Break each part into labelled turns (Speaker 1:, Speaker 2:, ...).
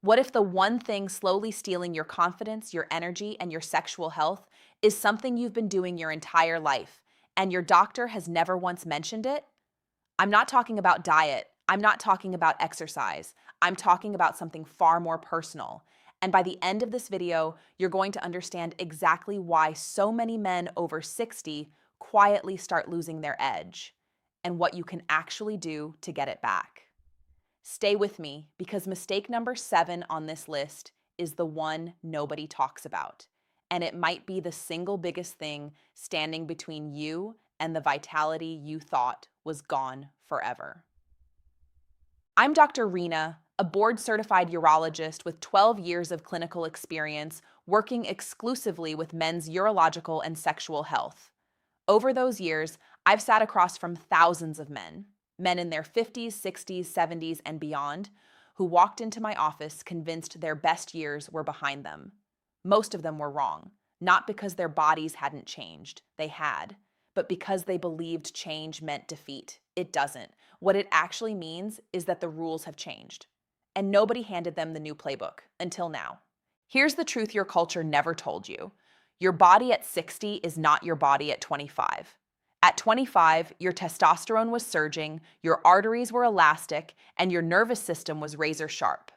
Speaker 1: What if the one thing slowly stealing your confidence, your energy, and your sexual health is something you've been doing your entire life, and your doctor has never once mentioned it? I'm not talking about diet. I'm not talking about exercise. I'm talking about something far more personal. And by the end of this video, you're going to understand exactly why so many men over 60 quietly start losing their edge and what you can actually do to get it back. Stay with me because mistake number 7 on this list is the one nobody talks about. And it might be the single biggest thing standing between you and the vitality you thought was gone forever. I'm Dr. Reena, a board certified urologist with 12 years of clinical experience working exclusively with men's urological and sexual health. Over those years, I've sat across from thousands of men, men in their 50s, 60s, 70s, and beyond, who walked into my office convinced their best years were behind them. Most of them were wrong, not because their bodies hadn't changed, they had, but because they believed change meant defeat. It doesn't. What it actually means is that the rules have changed, and nobody handed them the new playbook until now. Here's the truth your culture never told you. Your body at 60 is not your body at 25. At 25, your testosterone was surging, your arteries were elastic, and your nervous system was razor sharp.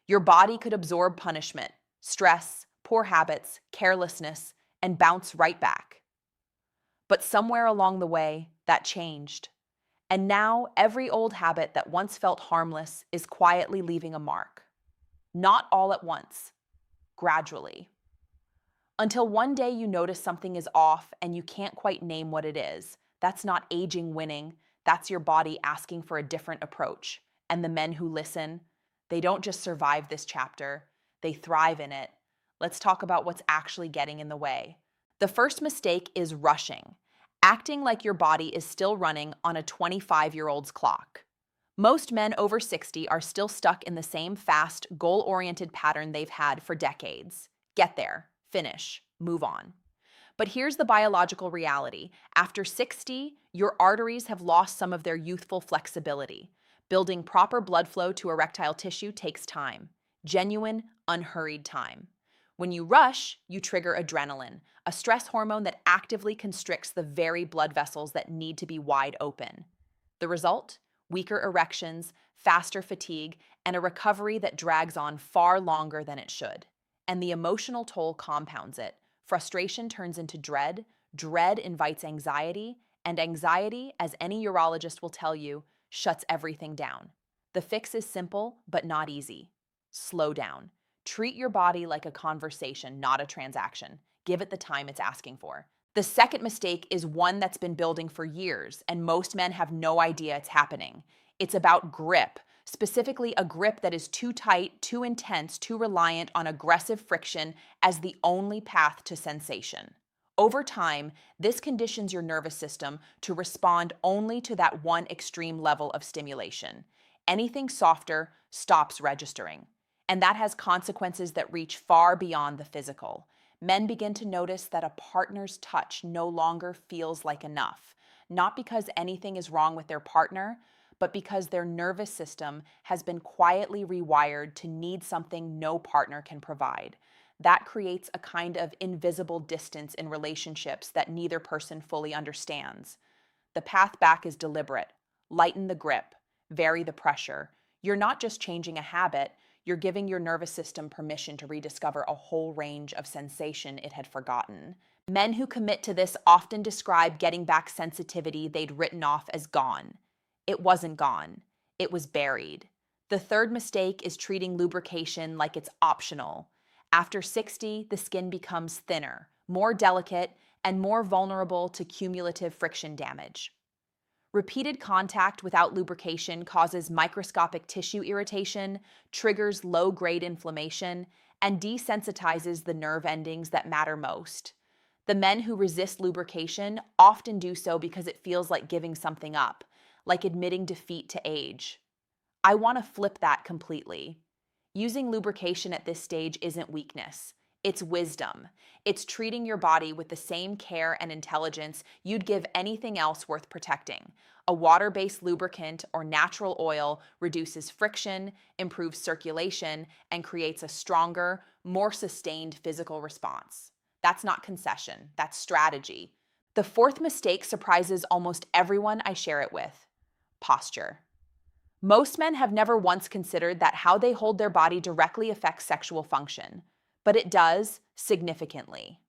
Speaker 1: Your body could absorb punishment, stress, poor habits, carelessness, and bounce right back. But somewhere along the way, that changed. And now every old habit that once felt harmless is quietly leaving a mark. Not all at once, gradually. Until one day you notice something is off and you can't quite name what it is. That's not aging winning. That's your body asking for a different approach. And the men who listen, they don't just survive this chapter, they thrive in it. Let's talk about what's actually getting in the way. The first mistake is rushing, acting like your body is still running on a 25-year-old's clock. Most men over 60 are still stuck in the same fast, goal-oriented pattern they've had for decades. Get there, finish, move on. But here's the biological reality. After 60, your arteries have lost some of their youthful flexibility. Building proper blood flow to erectile tissue takes time. Genuine, unhurried time. When you rush, you trigger adrenaline, a stress hormone that actively constricts the very blood vessels that need to be wide open. The result? Weaker erections, faster fatigue, and a recovery that drags on far longer than it should. And the emotional toll compounds it. Frustration turns into dread, dread invites anxiety, and anxiety, as any urologist will tell you, shuts everything down. The fix is simple, but not easy. Slow down. Treat your body like a conversation, not a transaction. Give it the time it's asking for. The second mistake is one that's been building for years, and most men have no idea it's happening. It's about grip, specifically a grip that is too tight, too intense, too reliant on aggressive friction as the only path to sensation. Over time, this conditions your nervous system to respond only to that one extreme level of stimulation. Anything softer stops registering. And that has consequences that reach far beyond the physical. Men begin to notice that a partner's touch no longer feels like enough, not because anything is wrong with their partner, but because their nervous system has been quietly rewired to need something no partner can provide. That creates a kind of invisible distance in relationships that neither person fully understands. The path back is deliberate. Lighten the grip, vary the pressure. You're not just changing a habit, you're giving your nervous system permission to rediscover a whole range of sensation it had forgotten. Men who commit to this often describe getting back sensitivity they'd written off as gone. It wasn't gone. It was buried. The third mistake is treating lubrication like it's optional. After 60, the skin becomes thinner, more delicate, and more vulnerable to cumulative friction damage. Repeated contact without lubrication causes microscopic tissue irritation, triggers low-grade inflammation, and desensitizes the nerve endings that matter most. The men who resist lubrication often do so because it feels like giving something up, like admitting defeat to age. I want to flip that completely. Using lubrication at this stage isn't weakness. It's wisdom. It's treating your body with the same care and intelligence you'd give anything else worth protecting. A water-based lubricant or natural oil reduces friction, improves circulation, and creates a stronger, more sustained physical response. That's not concession, that's strategy. The fourth mistake surprises almost everyone I share it with: posture. Most men have never once considered that how they hold their body directly affects sexual function, but it does significantly.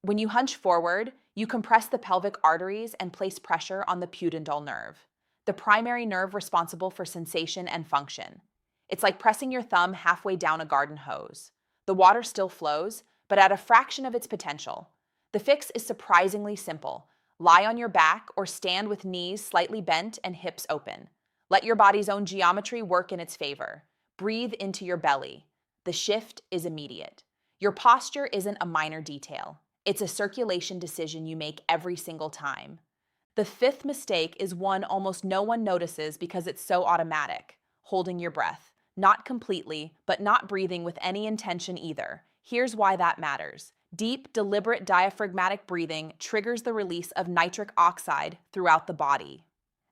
Speaker 1: When you hunch forward, you compress the pelvic arteries and place pressure on the pudendal nerve, the primary nerve responsible for sensation and function. It's like pressing your thumb halfway down a garden hose. The water still flows, but at a fraction of its potential. The fix is surprisingly simple. Lie on your back or stand with knees slightly bent and hips open. Let your body's own geometry work in its favor. Breathe into your belly. The shift is immediate. Your posture isn't a minor detail. It's a circulation decision you make every single time. The fifth mistake is one almost no one notices because it's so automatic: holding your breath. Not completely, but not breathing with any intention either. Here's why that matters. Deep, deliberate diaphragmatic breathing triggers the release of nitric oxide throughout the body.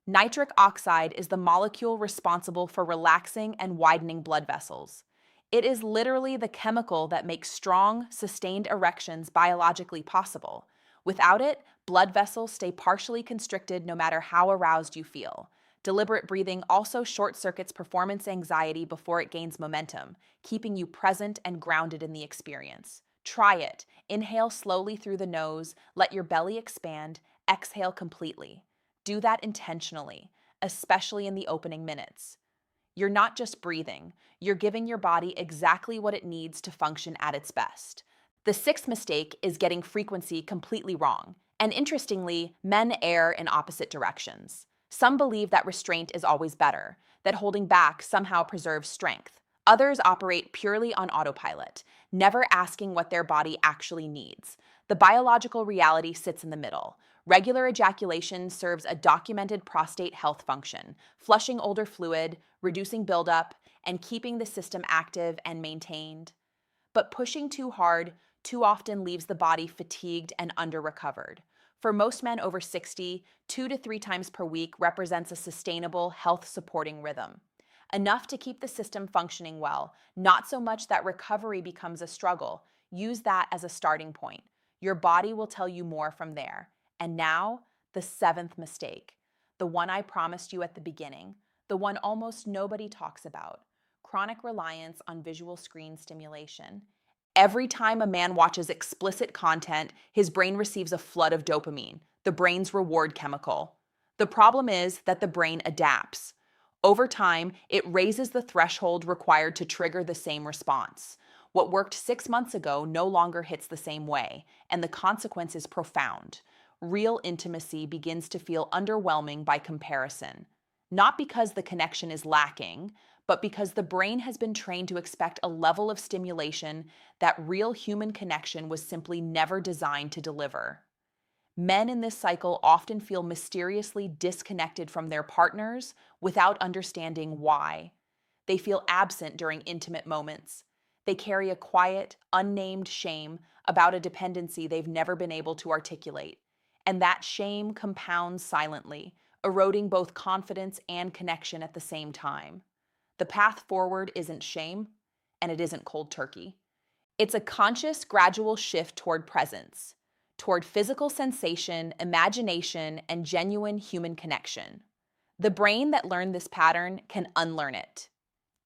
Speaker 1: Nitric oxide is the molecule responsible for relaxing and widening blood vessels. It is literally the chemical that makes strong, sustained erections biologically possible. Without it, blood vessels stay partially constricted no matter how aroused you feel. Deliberate breathing also short-circuits performance anxiety before it gains momentum, keeping you present and grounded in the experience. Try it. Inhale slowly through the nose, let your belly expand, exhale completely. Do that intentionally, especially in the opening minutes. You're not just breathing, you're giving your body exactly what it needs to function at its best. The sixth mistake is getting frequency completely wrong. And interestingly, men err in opposite directions. Some believe that restraint is always better, that holding back somehow preserves strength. Others operate purely on autopilot, never asking what their body actually needs. The biological reality sits in the middle. Regular ejaculation serves a documented prostate health function, flushing older fluid, reducing buildup, and keeping the system active and maintained. But pushing too hard too often leaves the body fatigued and under-recovered. For most men over 60, 2 to 3 times per week represents a sustainable, health-supporting rhythm. Enough to keep the system functioning well, not so much that recovery becomes a struggle. Use that as a starting point. Your body will tell you more from there. And now, the seventh mistake, the one I promised you at the beginning, the one almost nobody talks about: chronic reliance on visual screen stimulation. Every time a man watches explicit content, his brain receives a flood of dopamine, the brain's reward chemical. The problem is that the brain adapts. Over time, it raises the threshold required to trigger the same response. What worked 6 months ago no longer hits the same way, and the consequence is profound. Real intimacy begins to feel underwhelming by comparison. Not because the connection is lacking, but because the brain has been trained to expect a level of stimulation that real human connection was simply never designed to deliver. Men in this cycle often feel mysteriously disconnected from their partners without understanding why. They feel absent during intimate moments. They carry a quiet, unnamed shame about a dependency they've never been able to articulate. And that shame compounds silently, eroding both confidence and connection at the same time. The path forward isn't shame, and it isn't cold turkey. It's a conscious, gradual shift toward presence, toward physical sensation, imagination, and genuine human connection. The brain that learned this pattern can unlearn it.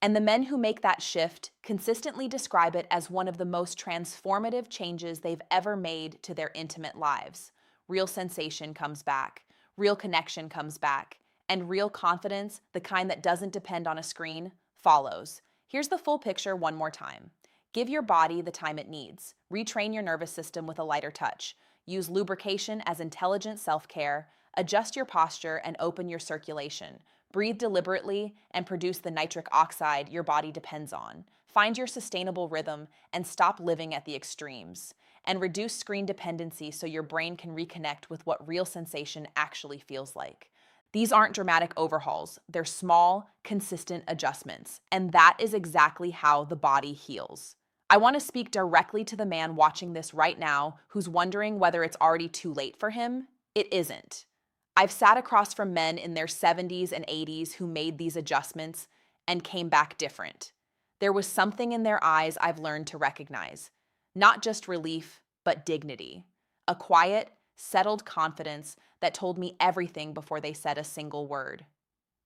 Speaker 1: And the men who make that shift consistently describe it as one of the most transformative changes they've ever made to their intimate lives. Real sensation comes back, real connection comes back, and real confidence, the kind that doesn't depend on a screen, follows. Here's the full picture one more time. Give your body the time it needs. Retrain your nervous system with a lighter touch. Use lubrication as intelligent self-care. Adjust your posture and open your circulation. Breathe deliberately and produce the nitric oxide your body depends on. Find your sustainable rhythm and stop living at the extremes. And reduce screen dependency so your brain can reconnect with what real sensation actually feels like. These aren't dramatic overhauls. They're small, consistent adjustments. And that is exactly how the body heals. I want to speak directly to the man watching this right now who's wondering whether it's already too late for him. It isn't. I've sat across from men in their 70s and 80s who made these adjustments and came back different. There was something in their eyes I've learned to recognize. Not just relief, but dignity. A quiet, settled confidence that told me everything before they said a single word.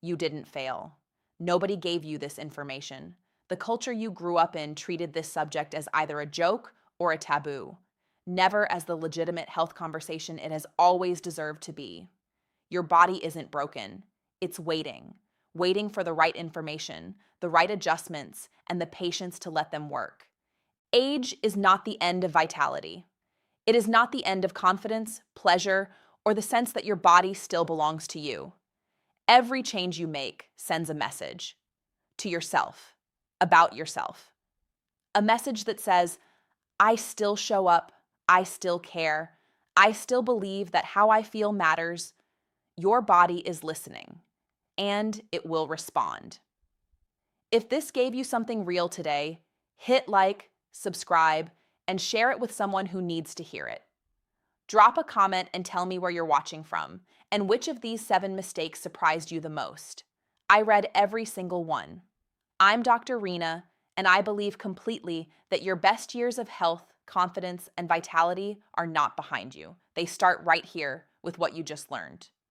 Speaker 1: You didn't fail. Nobody gave you this information. The culture you grew up in treated this subject as either a joke or a taboo, never as the legitimate health conversation it has always deserved to be. Your body isn't broken. It's waiting for the right information, the right adjustments, and the patience to let them work. Age is not the end of vitality. It is not the end of confidence, pleasure, or the sense that your body still belongs to you. Every change you make sends a message to yourself, about yourself. A message that says, I still show up, I still care, I still believe that how I feel matters. Your body is listening, and it will respond. If this gave you something real today, hit like, subscribe, and share it with someone who needs to hear it. Drop a comment and tell me where you're watching from, and which of these 7 mistakes surprised you the most. I read every single one. I'm Dr. Reena, and I believe completely that your best years of health, confidence, and vitality are not behind you. They start right here with what you just learned.